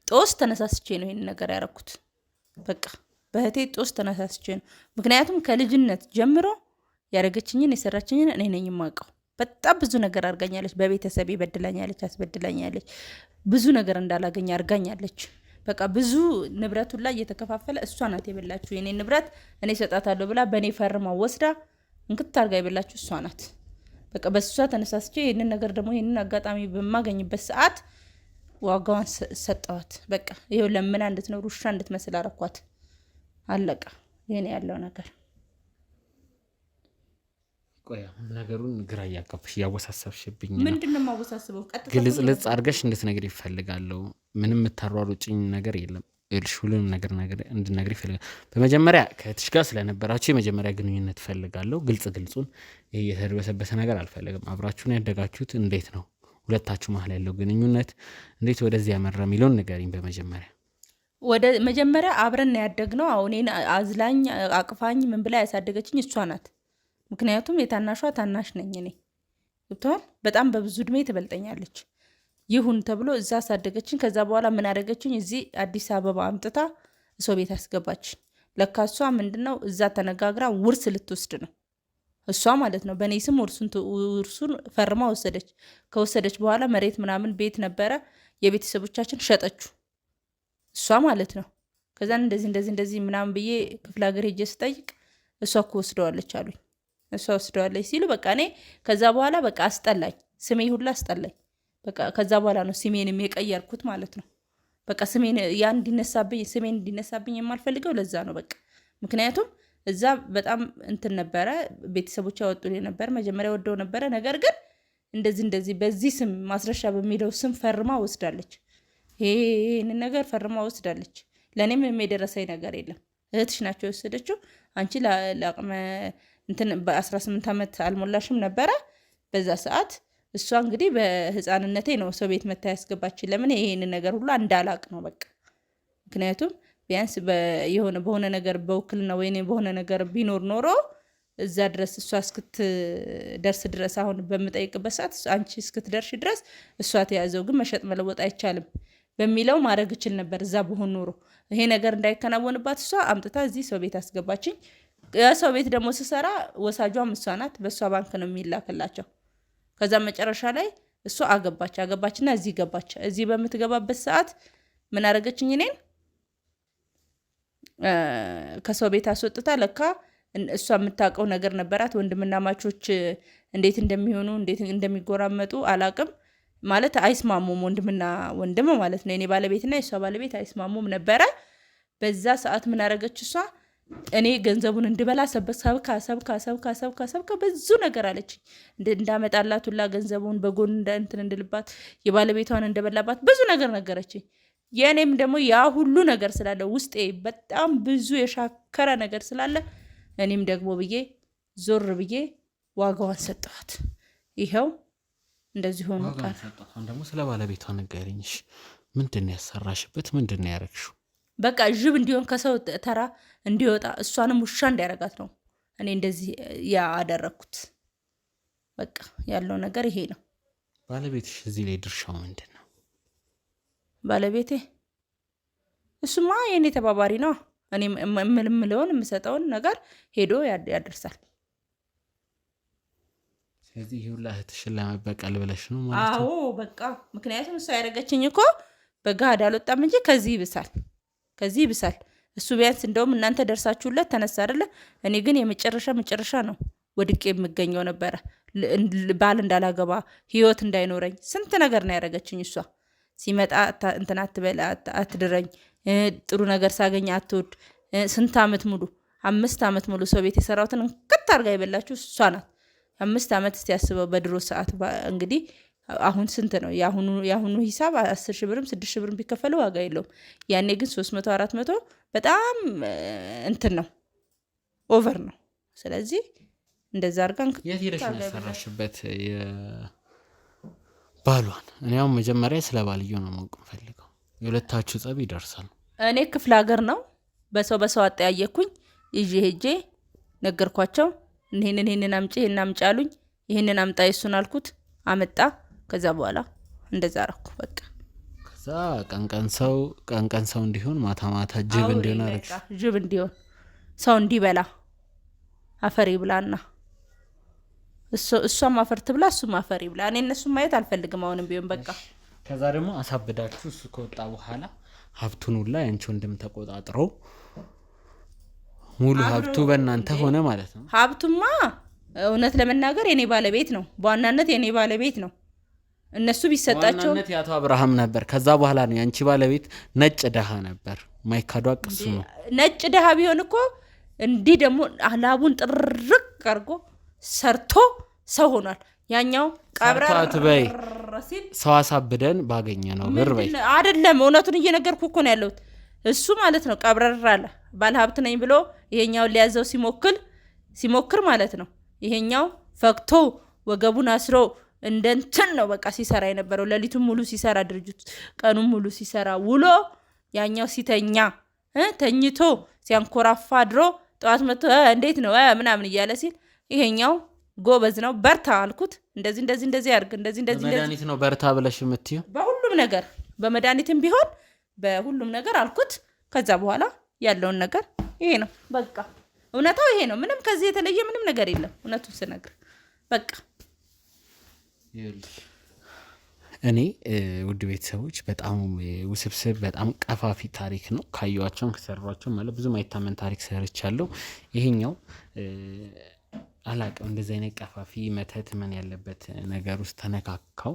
ጦስ ተነሳስቼ ነው ይሄን ነገር ያረኩት። በቃ በእህቴ ጦስ ተነሳስቼ ነው። ምክንያቱም ከልጅነት ጀምሮ ያረገችኝን የሰራችኝን እኔ ነኝ የማውቀው። በጣም ብዙ ነገር አርጋኛለች። በቤተሰቤ በድላኛለች፣ አስበድላኛለች። ብዙ ነገር እንዳላገኝ አርጋኛለች። በቃ ብዙ ንብረቱን ላይ እየተከፋፈለ እሷ ናት የበላችሁ። የኔ ንብረት እኔ ሰጣታለሁ ብላ በእኔ ፈርማ ወስዳ እንክት አርጋ የበላችሁ እሷ ናት። በቃ በሷ ተነሳስቼ ይሄንን ነገር ደግሞ ይሄንን አጋጣሚ በማገኝበት ሰዓት ዋጋዋን ሰጠዋት። በቃ ይሄው ለምን እንድትኖር ውሻ እንድትመስል አረኳት። አለቀ። ይሄን ያለው ነገር ቆያ ነገሩን ግራ እያጋባሽ እያወሳሰብሽብኝ ነው። ምንድነው ማወሳሰበው? ግልጽ አድርገሽ እንድትነግሪ ይፈልጋለሁ። ምንም የምታሯሩጭኝ ነገር የለም። ይልሽ ሁሉንም ነገር እንድነግሪ ይፈልጋለሁ። በመጀመሪያ ከእህትሽ ጋር ስለነበራችሁ የመጀመሪያ ግንኙነት ፈልጋለሁ። ግልጹን ይሄ የተደበሰበሰ ነገር አልፈልግም። አብራችሁን ያደጋችሁት እንዴት ነው? ሁለታችሁ መሀል ያለው ግንኙነት እንዴት ወደዚህ ያመራ የሚለውን ንገሪኝ። በመጀመሪያ ወደ መጀመሪያ አብረን ያደግነው እኔን አዝላኝ አቅፋኝ ምን ብላ ያሳደገችኝ እሷ ናት። ምክንያቱም የታናሿ ታናሽ ነኝ እኔ። ገብቶሃል? በጣም በብዙ እድሜ ትበልጠኛለች። ይሁን ተብሎ እዛ አሳደገችኝ። ከዛ በኋላ ምን አደረገችኝ? እዚህ አዲስ አበባ አምጥታ ሰው ቤት አስገባች። ለካ እሷ ምንድነው እዛ ተነጋግራ ውርስ ልትወስድ ነው እሷ ማለት ነው። በእኔ ስም ውርሱን ፈርማ ወሰደች። ከወሰደች በኋላ መሬት ምናምን ቤት ነበረ የቤተሰቦቻችን ሸጠችው እሷ ማለት ነው። ከዛን እንደዚህ ምናምን ብዬ ክፍለ ሀገር ሄጄ ስጠይቅ እሷ እኮ ወስደዋለች አሉኝ። እሷ ወስደዋለች ሲሉ በቃ እኔ ከዛ በኋላ በቃ አስጠላኝ። ስሜ ሁላ አስጠላኝ። በቃ ከዛ በኋላ ነው ስሜንም የቀየርኩት ማለት ነው። በቃ ስሜን እንዲነሳብኝ የማልፈልገው ለዛ ነው በቃ። ምክንያቱም እዛ በጣም እንትን ነበረ፣ ቤተሰቦች ያወጡልኝ ነበር። መጀመሪያ ወደው ነበረ። ነገር ግን እንደዚህ በዚህ ስም ማስረሻ በሚለው ስም ፈርማ ወስዳለች። ይሄንን ነገር ፈርማ ወስዳለች። ለኔም የደረሰኝ ነገር የለም። እህትሽ ናቸው የወሰደችው። አንቺ ለአቅመ እንትን በ18 ዓመት አልሞላሽም ነበረ በዛ ሰዓት። እሷ እንግዲህ በህፃንነቴ ነው ሰው ቤት መታ ያስገባችን። ለምን ይሄን ነገር ሁሉ እንዳላቅ ነው በቃ። ምክንያቱም ቢያንስ በሆነ ነገር በውክልና ወይ በሆነ ነገር ቢኖር ኖሮ እዛ ድረስ እሷ እስክትደርስ ድረስ አሁን በምጠይቅበት ሰዓት አንቺ እስክትደርሽ ድረስ እሷ ተያዘው ግን መሸጥ መለወጥ አይቻልም በሚለው ማድረግ እችል ነበር እዛ በሆን ኖሮ። ይሄ ነገር እንዳይከናወንባት እሷ አምጥታ እዚህ ሰው ቤት አስገባችኝ። የሰው ቤት ደግሞ ስሰራ ወሳጇም እሷ ናት። በእሷ ባንክ ነው የሚላክላቸው። ከዛ መጨረሻ ላይ እሷ አገባችና እዚህ ገባች። እዚህ በምትገባበት ሰዓት ምን አደረገችኝ? እኔን ከሰው ቤት አስወጥታ ለካ እሷ የምታውቀው ነገር ነበራት። ወንድምና ማቾች እንዴት እንደሚሆኑ እንዴት እንደሚጎራመጡ አላቅም። ማለት አይስማሙም፣ ወንድምና ወንድም ማለት ነው። የኔ ባለቤትና የሷ ባለቤት አይስማሙም ነበረ። በዛ ሰዓት ምን አደረገች እሷ? እኔ ገንዘቡን እንድበላ ሰብካ ብዙ ነገር አለች። እንዳመጣላት ሁላ ገንዘቡን በጎን እንትን እንድልባት የባለቤቷን እንደበላባት ብዙ ነገር ነገረችኝ። የእኔም ደግሞ ያ ሁሉ ነገር ስላለ ውስጤ በጣም ብዙ የሻከረ ነገር ስላለ እኔም ደግሞ ብዬ ዞር ብዬ ዋጋዋን ሰጠኋት። ይኸው እንደዚህ ሆኖ ቃል ደግሞ ስለ ባለቤቷ ነገርኝሽ። ምንድን ነው ያሰራሽበት? ምንድን ነው ያረግሽው? በቃ ጅብ እንዲሆን ከሰው ተራ እንዲወጣ እሷንም ውሻ እንዲያረጋት ነው እኔ እንደዚህ ያደረኩት። በቃ ያለው ነገር ይሄ ነው። ባለቤትሽ እዚህ ላይ ድርሻው ምንድን ነው? ባለቤቴ እሱማ የኔ ተባባሪ ነው። እኔ የምለውን የምሰጠውን ነገር ሄዶ ያደርሳል። ስለዚህ ይሁላ እህትሽን ለመበቀል ብለሽ ነው ማለት ነው? አዎ በቃ ምክንያቱም እሷ ያደረገችኝ እኮ በጋድ አልወጣም እንጂ ከዚህ ይብሳል። እሱ ቢያንስ እንደውም እናንተ ደርሳችሁለት ተነሳ አይደለ? እኔ ግን የመጨረሻ ነው ወድቄ የምገኘው ነበረ። ባል እንዳላገባ ህይወት እንዳይኖረኝ ስንት ነገር ነው ያደረገችኝ እሷ። ሲመጣ እንትና አትድረኝ፣ ጥሩ ነገር ሳገኝ አትወድ። ስንት ዓመት ሙሉ 5 ዓመት ሙሉ ሰው ቤት የሰራሁትን እንክት አድርጋ የበላችሁ እሷ ናት። 5 ዓመት እስቲ ያስበው። በድሮ ሰዓት እንግዲህ አሁን ስንት ነው የአሁኑ ሂሳብ? 10 ሺህ ብርም 6 ሺህ ብርም ቢከፈለው ዋጋ የለውም። ያኔ ግን 300 400 በጣም እንትን ነው፣ ኦቨር ነው። ስለዚህ እንደዛ አድርገን የት ሄደሽ ነው ያሰራሽበት ባሏን? እኔ አሁን መጀመሪያ ስለ ባልየው ነው ማወቅ ፈልገው። የሁለታችሁ ጸብ ይደርሳል። እኔ ክፍለ ሀገር ነው በሰው አጠያየኩኝ። ይዤ ሄጄ ነገርኳቸው። ይሄንን አምጪ ይሄንን አምጪ አሉኝ። ይሄንን አምጣ እሱን አልኩት፣ አመጣ። ከዛ በኋላ እንደዛ አደረኩ በቃ። ከዛ ቀንቀን ሰው እንዲሆን ማታ ማታ ጅብ እንዲሆን አረግሽ። ጅብ እንዲሆን ሰው እንዲበላ አፈር ይብላና እሷም አፈር ትብላ እሱም አፈር ይብላ። እኔ እነሱን ማየት አልፈልግም አሁንም ቢሆን በቃ። ከዛ ደግሞ አሳብዳችሁ እሱ ከወጣ በኋላ ሀብቱን ሁላ ያንቺ ወንድም ተቆጣጥሮ ሙሉ ሀብቱ በእናንተ ሆነ ማለት ነው። ሀብቱማ እውነት ለመናገር የኔ ባለቤት ነው፣ በዋናነት የኔ ባለቤት ነው። እነሱ ቢሰጣቸው በዋናነት የአቶ አብርሃም ነበር። ከዛ በኋላ ነው ያንቺ ባለቤት ነጭ ደሃ ነበር። ማይካዱ አቅሱ ነው። ነጭ ደሃ ቢሆን እኮ እንዲህ ደግሞ ላቡን ጥርቅ አድርጎ ሰርቶ ሰው ሆኗል። ያኛው ቀብራት በይ ሰው አሳብደን ባገኘ ነው ብር በይ አይደለም። እውነቱን እየነገርኩ እኮ ነው ያለሁት። እሱ ማለት ነው ቀብረር አለ ባለሀብት ነኝ ብሎ ይሄኛውን ሊያዘው ሲሞክር ማለት ነው። ይሄኛው ፈክቶ ወገቡን አስሮ እንደንትን ነው በቃ ሲሰራ የነበረው። ሌሊቱን ሙሉ ሲሰራ ድርጅት ቀኑን ሙሉ ሲሰራ ውሎ ያኛው ሲተኛ ተኝቶ ሲያንኮራፋ ድሮ ጠዋት መጥቶ እንዴት ነው ምናምን እያለ ሲል ይሄኛው ጎበዝ ነው በርታ አልኩት። እንደዚህ አድርግ እንደዚህ መድኃኒት ነው በርታ ብለሽ የምትይው በሁሉም ነገር በመድኃኒትም ቢሆን በሁሉም ነገር አልኩት። ከዛ በኋላ ያለውን ነገር ይሄ ነው በቃ። እውነታው ይሄ ነው። ምንም ከዚህ የተለየ ምንም ነገር የለም። እውነቱን ስነግር በቃ እኔ ውድ ቤተሰቦች በጣም ውስብስብ በጣም ቀፋፊ ታሪክ ነው። ካየኋቸውም ከሰሯቸውም ማለት ብዙ ማይታመን ታሪክ ሰርቻለሁ። ይሄኛው አላቅም እንደዚህ አይነት ቀፋፊ መተት ምን ያለበት ነገር ውስጥ ተነካካው።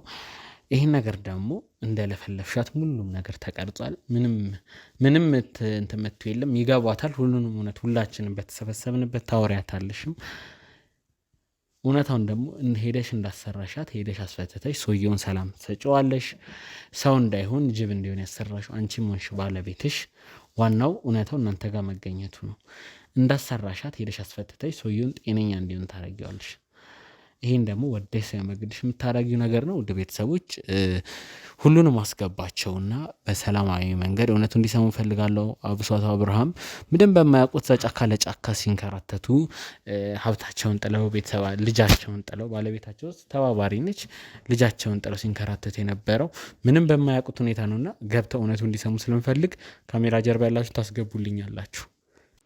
ይሄን ነገር ደግሞ እንደለፈለፍሻት ሁሉም ነገር ተቀርጿል። ምንም እንትን መጥቶ የለም። ይገባታል ሁሉንም እውነት ሁላችንም በተሰበሰብንበት ታወሪያታለሽም። እውነታውን ደግሞ ሄደሽ እንዳሰራሻት ሄደሽ አስፈተተሽ ሰውየውን ሰላም ሰጪዋለሽ። ሰው እንዳይሆን ጅብ እንዲሆን ያሰራሽው አንቺም ሆንሽ ባለቤትሽ። ዋናው እውነታው እናንተ ጋር መገኘቱ ነው። እንዳሰራሻት ሄደሽ አስፈተተሽ ሰውየውን ጤነኛ እንዲሆን ታረጊዋለሽ። ይሄን ደግሞ ወደሽ ያመግድሽ የምታረጊው ነገር ነው። ውድ ቤተሰቦች ሁሉንም አስገባቸውና በሰላማዊ መንገድ እውነቱ እንዲሰሙ ፈልጋለሁ። አብሶ አቶ አብርሃም ምንም በማያውቁት ጫካ ለጫካ ሲንከራተቱ ሀብታቸውን ጥለው ልጃቸውን ጥለው ባለቤታቸው ተባባሪ ነች ልጃቸውን ጥለው ሲንከራተቱ የነበረው ምንም በማያውቁት ሁኔታ ነውና ገብተው እውነቱ እንዲሰሙ ስለምፈልግ ካሜራ ጀርባ ያላችሁ ታስገቡልኛላችሁ።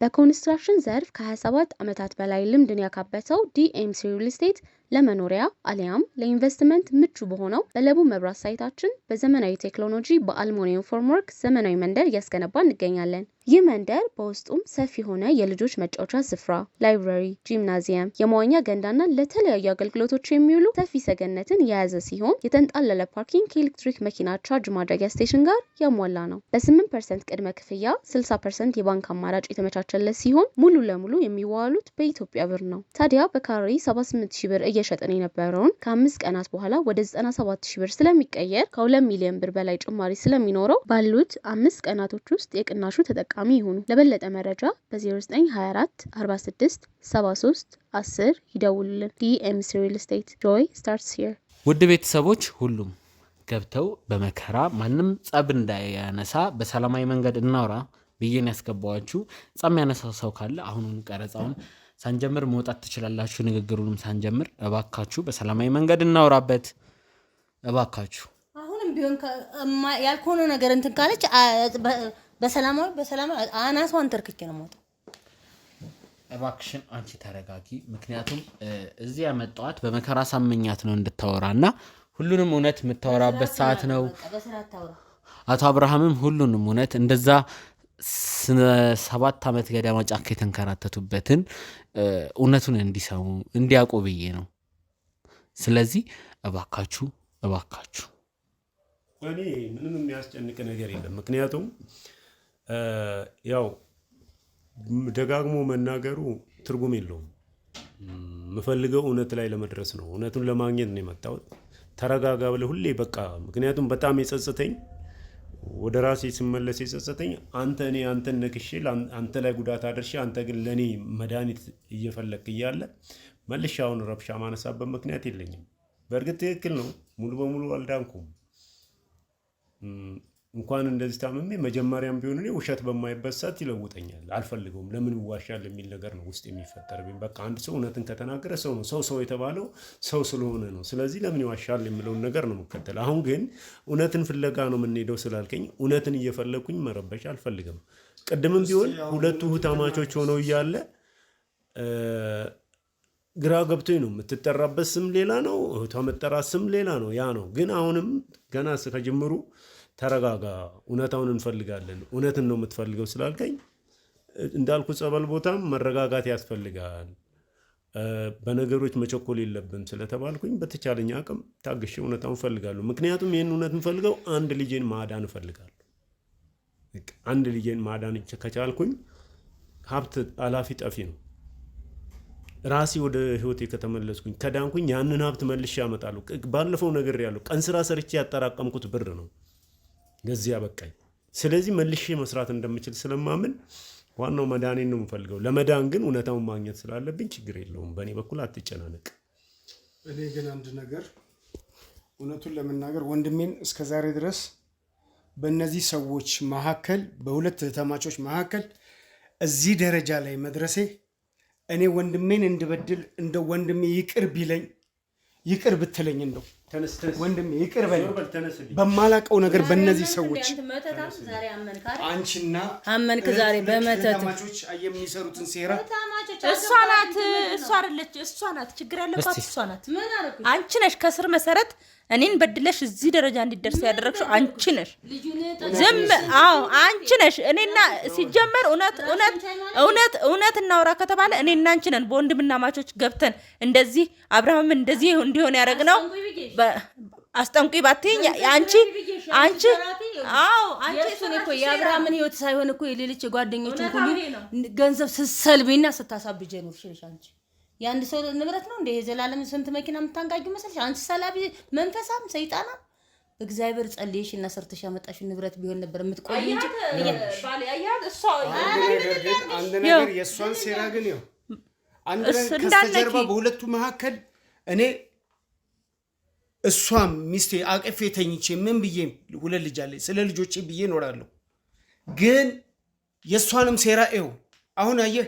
በኮንስትራክሽን ዘርፍ ከ27 ዓመታት በላይ ልምድን ያካበተው ዲኤምሲ ሪል ስቴት ለመኖሪያ አሊያም ለኢንቨስትመንት ምቹ በሆነው በለቡ መብራት ሳይታችን በዘመናዊ ቴክኖሎጂ በአልሙኒየም ፎርምወርክ ዘመናዊ መንደር እያስገነባ እንገኛለን። ይህ መንደር በውስጡም ሰፊ የሆነ የልጆች መጫወቻ ስፍራ፣ ላይብራሪ፣ ጂምናዚየም፣ የመዋኛ ገንዳና ለተለያዩ አገልግሎቶች የሚውሉ ሰፊ ሰገነትን የያዘ ሲሆን የተንጣለለ ፓርኪንግ ከኤሌክትሪክ መኪና ቻርጅ ማድረጊያ ስቴሽን ጋር ያሟላ ነው። በ8% ቅድመ ክፍያ 60% የባንክ አማራጭ የተመቻቸለት ሲሆን ሙሉ ለሙሉ የሚዋሉት በኢትዮጵያ ብር ነው። ታዲያ በካሬ 78000 ብር እየሸጠን የነበረውን ከ5 ቀናት በኋላ ወደ 97000 ብር ስለሚቀየር ከ2 ሚሊዮን ብር በላይ ጭማሪ ስለሚኖረው ባሉት 5 ቀናቶች ውስጥ የቅናሹ ተጠቃሚ ይሁኑ። ለበለጠ መረጃ በ0924 46 73 10 ይደውሉልን። ዲኤምሲ ሪል ስቴት ጆይ ስታርትስ ሂር። ውድ ቤተሰቦች ሁሉም ገብተው በመከራ ማንም ጸብ እንዳያነሳ በሰላማዊ መንገድ እናውራ ብዬን ያስገባዋችሁ። ጸም ያነሳው ሰው ካለ አሁኑን ቀረጻውን ሳንጀምር መውጣት ትችላላችሁ። ንግግሩንም ሳንጀምር እባካችሁ በሰላማዊ መንገድ እናውራበት እባካችሁ። አሁንም ቢሆን ያልሆነ ነገር እንትን ካለች በሰላማዊ አናቷን ተርክቼ ነው የምወጣው። እባክሽን አንቺ ተረጋጊ። ምክንያቱም እዚህ ያመጣኋት በመከራ ሳመኛት ነው እንድታወራና ሁሉንም እውነት የምታወራበት ሰዓት ነው። አቶ አብርሃምም ሁሉንም እውነት እንደዛ 7 ዓመት ገደማ ጫካ የተንከራተቱበትን እውነቱን እንዲሰሙ እንዲያውቁ ብዬ ነው። ስለዚህ እባካችሁ እኔ ምንም የሚያስጨንቅ ነገር የለም። ምክንያቱም ያው ደጋግሞ መናገሩ ትርጉም የለውም። የምፈልገው እውነት ላይ ለመድረስ ነው። እውነቱን ለማግኘት ነው የመጣሁት። ተረጋጋ ብለህ ሁሌ በቃ ምክንያቱም በጣም የጸጸተኝ ወደ ራሴ ስመለስ የጸጸተኝ አንተን ነክሼ አንተ ላይ ጉዳት አድርሼ አንተ ግን ለኔ መድኃኒት እየፈለክ እያለ መልሼ አሁን ረብሻ ማነሳበት ምክንያት የለኝም። በእርግጥ ትክክል ነው፣ ሙሉ በሙሉ አልዳንኩም። እንኳን እንደዚህ ታምሜ መጀመሪያም ቢሆን እኔ ውሸት በማይበት ሰዓት ይለውጠኛል። አልፈልገውም። ለምን ይዋሻል የሚል ነገር ነው ውስጥ የሚፈጠርብኝ። በቃ አንድ ሰው እውነትን ከተናገረ ሰው ነው። ሰው የተባለው ሰው ስለሆነ ነው። ስለዚህ ለምን ይዋሻል የሚለውን ነገር ነው መከተል። አሁን ግን እውነትን ፍለጋ ነው የምንሄደው ስላልከኝ እውነትን እየፈለኩኝ መረበሽ አልፈልግም። ቅድምም ቢሆን ሁለቱ እህታማቾች ሆነው እያለ ግራ ገብቶኝ ነው። የምትጠራበት ስም ሌላ ነው፣ እህቷ መጠራት ስም ሌላ ነው። ያ ነው ግን አሁንም ገና ከጅምሩ ተረጋጋ፣ እውነታውን እንፈልጋለን፣ እውነትን ነው የምትፈልገው ስላልከኝ እንዳልኩ ጸበል ቦታም መረጋጋት ያስፈልጋል፣ በነገሮች መቸኮል የለብን ስለተባልኩኝ በተቻለኝ አቅም ታግሼ እውነታውን እፈልጋለሁ። ምክንያቱም ይህን እውነት እንፈልገው አንድ ልጄን ማዳን እፈልጋለሁ። አንድ ልጄን ማዳን ከቻልኩኝ ሀብት አላፊ ጠፊ ነው። ራሴ ወደ ህይወቴ ከተመለስኩኝ ከዳንኩኝ ያንን ሀብት መልሼ ያመጣለሁ። ባለፈው ነገር ያለው ቀን ስራ ሰርቼ ያጠራቀምኩት ብር ነው ገዚያ በቃኝ። ስለዚህ መልሼ መስራት እንደምችል ስለማምን ዋናው መዳኔን ነው የምፈልገው። ለመዳን ግን እውነታውን ማግኘት ስላለብኝ ችግር የለውም። በእኔ በኩል አትጨናነቅ። እኔ ግን አንድ ነገር እውነቱን ለመናገር ወንድሜን እስከዛሬ ድረስ በእነዚህ ሰዎች መካከል በሁለት እህትማማቾች መካከል እዚህ ደረጃ ላይ መድረሴ እኔ ወንድሜን እንድበድል እንደ ወንድሜ ይቅር ቢለኝ ይቅር ብትለኝ እንደው ወንድሜ ይቅር በለኝ በማላቀው ነገር በእነዚህ ሰዎች አንቺና አመንክ ዛሬ በመተት ተማቾች የሚሰሩትን ሴራ እሷ ናት። እሷ አይደለች፣ እሷ ናት ችግር ያለባት እሷ ናት። አንቺ ነሽ ከስር መሰረት እኔን በድለሽ እዚህ ደረጃ እንዲደርስ ያደረግሽው አንቺ ነሽ። አንቺ ነሽ። እኔና ሲጀመር እውነት እናውራ ከተባለ እኔና አንቺ ነን በወንድምና ማቾች ገብተን እንደዚህ አብርሃም እንደዚህ እንዲሆን ያደረግነው። አስጠንቁኝ ባትይኝ አንቺ እሱን እኮ የአብርሃምን ህይወት ሳይሆን እኮ የሌሎች የጓደኞችን ሁሉ ገንዘብ ስትሰልቢና ስታሳብጀ ነው ሽልሽ አንቺ የአንድ ሰው ንብረት ነው እንደ የዘላለም ስንት መኪና የምታንጋጁ መሰለሽ? አንቺ ሰላቢ መንፈሳም ሰይጣና እግዚአብሔር ጸልየሽ እና ሰርተሽ ያመጣሽ ንብረት ቢሆን ነበር የምትቆይ እንጂ ባል ያያት እሷ አንድ ነገር የእሷን ሴራ ግን ይኸው አንድ ነገር ከስተጀርባ በሁለቱ መካከል እኔ እሷም ሚስቴ አቅፌ ተኝቼ ምን ብዬ ሁለት ልጅ አለኝ ስለ ልጆቼ ብዬ እኖራለሁ። ግን የእሷንም ሴራ ይኸው አሁን አየህ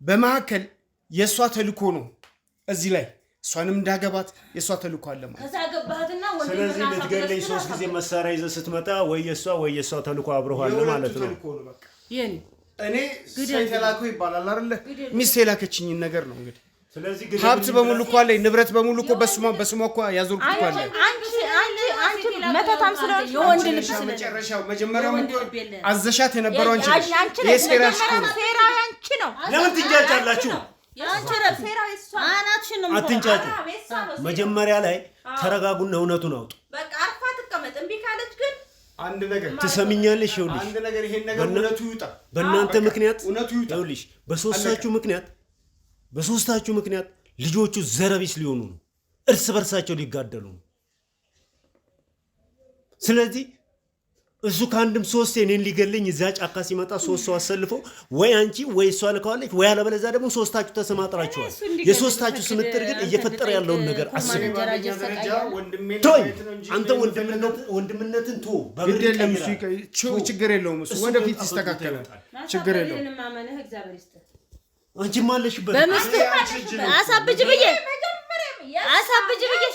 በመካከል የእሷ ተልኮ ነው እዚህ ላይ እሷንም እንዳገባት የእሷ ተልኮ አለ ማለት። ከዛ ገባህትና ወንድ ስለዚህ ልትገለኝ 3 ጊዜ መሳሪያ ይዘህ ስትመጣ ወይ የእሷ ተልኮ አብረዋል ማለት ነው። የኔ እኔ ሳይተላኮ ይባላል አይደለ? ሚስቴ ላከችኝን ነገር ነው እንግዲህ። ስለዚህ ሀብት በሙሉ እኮ አለኝ፣ ንብረት በሙሉ እኮ በስሟ እኮ ያዞርኩት እኮ አለ። አንቺ መተታም ስለሆነ የወንድ ልጅ መጨረሻው መጀመሪያው አዘሻት የነበረው አንቺ ነሽ። ይሄ ሴራሽ ነው። ሴራው አንቺ ነው። ለምን ትንጫጫላችሁ? አትንጫጩ። መጀመሪያ ላይ ተረጋጉና እውነቱን አውጡ። በቃ አርፋ ትቀመጥ። እምቢ ካለች ግን አንድ ነገር ትሰሚኛለሽ? ይኸውልሽ አንድ ነገር ይሄን ነገር እውነቱ ይውጣ። በእናንተ ምክንያት እውነቱ ይውጣ። ይኸውልሽ በሶስታችሁ ምክንያት ልጆቹ ዘረቢስ ሊሆኑ ነው፣ እርስ በርሳቸው ሊጋደሉ ነው። ስለዚህ እሱ ከአንድም 3 እኔን ሊገለኝ እዛ ጫካ ሲመጣ 3 ሰው አሰልፈው ወይ አንቺ ወይ እሷ ልከዋለች ወይ አለበለዚያ ደግሞ ሶስታችሁ ተሰማጥራችኋል። የሶስታችሁ ስምጥር ግን እየፈጠረ ያለውን ነገር አስቡ። አንተ ወንድምነትን ቶ ችግር የለውም እሱ ወደፊት ይስተካከላል። ችግር የለውም። አንቺም አለሽበት በሚስቱ አሳብጅ ብዬሽ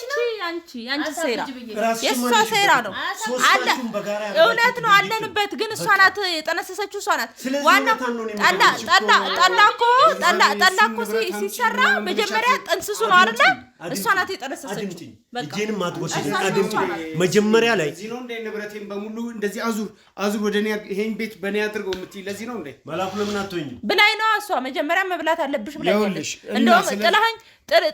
ነው። አንቺ ሴራ የእሷ ሴራ ነው አለ። እውነት ነው አለንበት። ግን እሷ ናት የጠነሰሰችው፣ እሷ ናት ዋናው። ጠላ እኮ ሲሰራ መጀመሪያ ጥንስሱ ነው አይደለ? እሷ ናት የጠነሰሰችው። እጄንም አትጎስጂኝ፣ አድምጪኝ። መጀመሪያ ላይ ለዚህ ነው እንደ ንብረቴን በሙሉ እንደዚህ አዙር ወደ እኔ ይሄን ቤት በእኔ አድርገው የምትይ ለዚህ ነው እንደ መላኩ ለምን አትሆኝም ብላኝ ነው እሷ መጀመሪያ መብላት አለብሽ ብላኛለች። እንደውም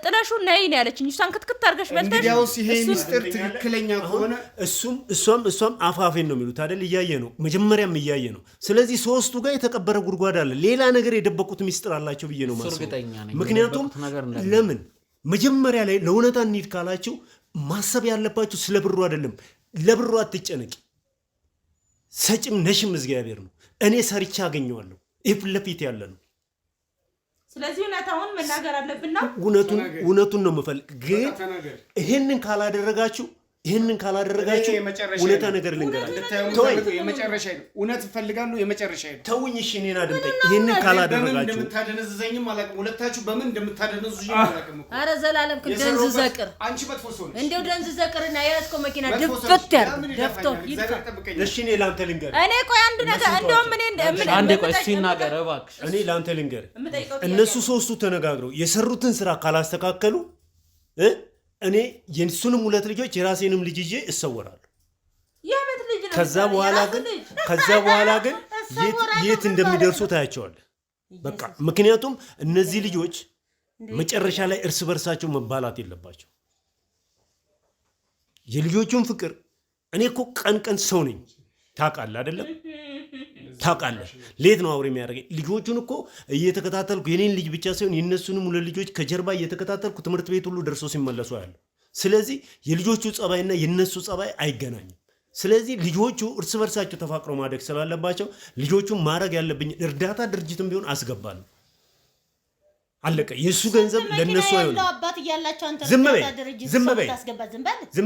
ጥለሹ ነይ ነው ያለችኝ። እሷን ክትክት አድርገሽ በልተሽ እንግዲያውስ ይሄ ሚስጥር ትክክለኛ ከሆነ እሷም አፋፌን ነው የሚሉት አይደል? እያየ ነው፣ መጀመሪያም እያየ ነው። ስለዚህ 3ቱ ጋር የተቀበረ ጉድጓድ አለ። ሌላ ነገር የደበቁት ሚስጥር አላቸው ብዬ ነው ማስበው። ምክንያቱም ለምን መጀመሪያ ላይ ለእውነታ እንሂድ ካላችሁ ማሰብ ያለባችሁ ስለ ብሩ አይደለም። ለብሩ አትጨነቂ። ሰጭም ነሽም እግዚአብሔር ነው። እኔ ሰርቻ አገኘዋለሁ። ይህ ፊት ለፊት ያለ ነው። ስለዚህ እውነታውን መናገር አለብና እውነቱን ነው የምፈልግ። ግን ይሄንን ካላደረጋችሁ እውነታ ነገር ልንገራችሁ። የመጨረሻ ነው። እውነት እፈልጋለሁ። የመጨረሻ ነው። ተውኝ። እሺ እኔን አድምጠኝ። ይሄንን ካላደረጋችሁ እንደምታደነዝዘኝም አላውቅም። ሁለታችሁ በምን እንደምታደነዝዙኝ አላውቅም እኮ። ኧረ ዘላለም ደንዝ ዘቅር። አንቺ መጥፎ ሰው ነሽ። እንደው ደንዝ ዘቅርና የያዝከው መኪና ድፍት ያር ደፍቶ ይድፋ። እሺ እኔ ላንተ ልንገር። እኔ ቆይ አንድ ነገር እንደውም አንዴ ቆይ እሱ ይናገር እባክሽ። እኔ ላንተ ልንገር። እነሱ ሶስቱ ተነጋግረው የሰሩትን ስራ ካላስተካከሉ እኔ የሱንም ሁለት ልጆች የራሴንም ልጅ ይዤ እሰወራለሁ። ከዛ በኋላ ግን የት እንደሚደርሱ ታያቸዋለህ። በቃ ምክንያቱም እነዚህ ልጆች መጨረሻ ላይ እርስ በርሳቸው መባላት የለባቸው። የልጆቹን ፍቅር እኔ እኮ ቀን ሰው ነኝ ታውቃለህ አይደለም? ታውቃለህ ሌት ነው አውሬ የሚያደርገኝ። ልጆቹን እኮ እየተከታተልኩ የኔን ልጅ ብቻ ሳይሆን የነሱንም ሁለት ልጆች ከጀርባ እየተከታተልኩ ትምህርት ቤት ሁሉ ደርሶ ሲመለሱ ያለው። ስለዚህ የልጆቹ ጸባይና የነሱ ጸባይ አይገናኝም። ስለዚህ ልጆቹ እርስ በርሳቸው ተፋቅረው ማደግ ስላለባቸው ልጆቹን ማድረግ ያለብኝ እርዳታ ድርጅትም ቢሆን አስገባለሁ። አለቀ። የሱ ገንዘብ ለነሱ አይሆንም። ዝም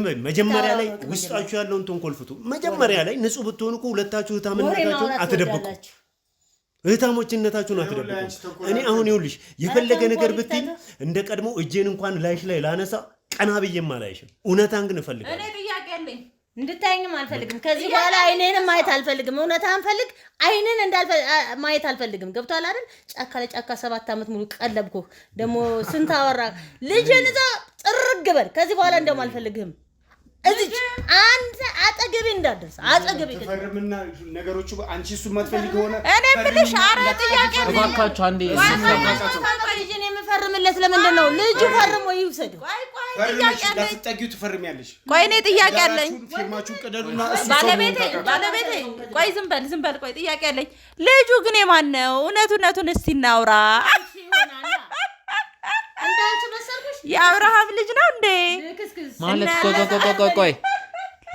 በይ። መጀመሪያ ላይ ውስጣችሁ ያለውን ተንኮልፍቱ። መጀመሪያ ላይ ንጹህ ብትሆኑ እኮ ሁለታችሁ እህታምነታችሁን አትደብቁ። እህታሞችነታችሁን አትደብቁ። እኔ አሁን ይኸውልሽ የፈለገ ነገር ብትይ እንደ ቀድሞ እጄን እንኳን ላይሽ ላይ ላነሳ ቀና ብዬም አላይሽም። እውነታን ግን እፈልጋለሁ። እኔ ጥያቄ አለኝ። እንድታየኝም አልፈልግም። ከዚህ በኋላ አይኔንም ማየት አልፈልግም። እውነታን ፈልግ። አይኔን ማየት አልፈልግም። ገብቷል አይደል? ጫካ ለጫካ 7 ዓመት ሙሉ ቀለብኩ። ደግሞ ስንት አወራ ልጅን እዛ ጥርግ በል። ከዚህ በኋላ እንደውም አልፈልግህም። እዚህ አንተ አጠገቤ እንዳደርስ አጠገቤ ተፈርምና ነገሮቹ አንቺ እሱ ማትፈልግ ሆነ እኔ ብልሽ አረ ጥያቄ እባካችሁ አንዴ ልጅን የምፈርምለት ለምንድን ነው? ልጁ ፈርሞ ይውሰድ። ጥያቄ አለኝ። ላትጠጊው ትፈርሚያለሽ። ቆይ እኔ ጥያቄ አለኝ። ፊርማችሁን ቀደሉና ባለቤቴ ቆይ ዝም በል ቆይ ጥያቄ አለኝ። ልጁ ግን የማን ነው? እውነቱን እስቲ እናውራ። የአብርሃም ልጅ ነው እንዴ? ማለት ቆይ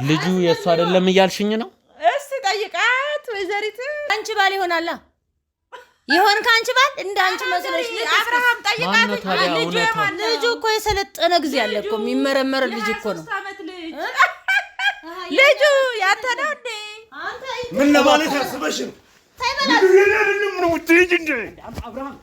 ልጁ የእሱ አይደለም እያልሽኝ ነው? እስቲ ጠይቃት ወይዘሪት። አንቺ ባል ይሆናላ ይሆን ከአንቺ ባል እንደ አንቺ መስለሽ አብርሃም ጠይቃት። ልጁ እኮ የሰለጠነ ጊዜ አለ እኮ የሚመረመር ልጅ እኮ ነው። ልጁ ያንተ ነው እንዴ? ምን ለማለት አስበሽ ነው? አብርሃም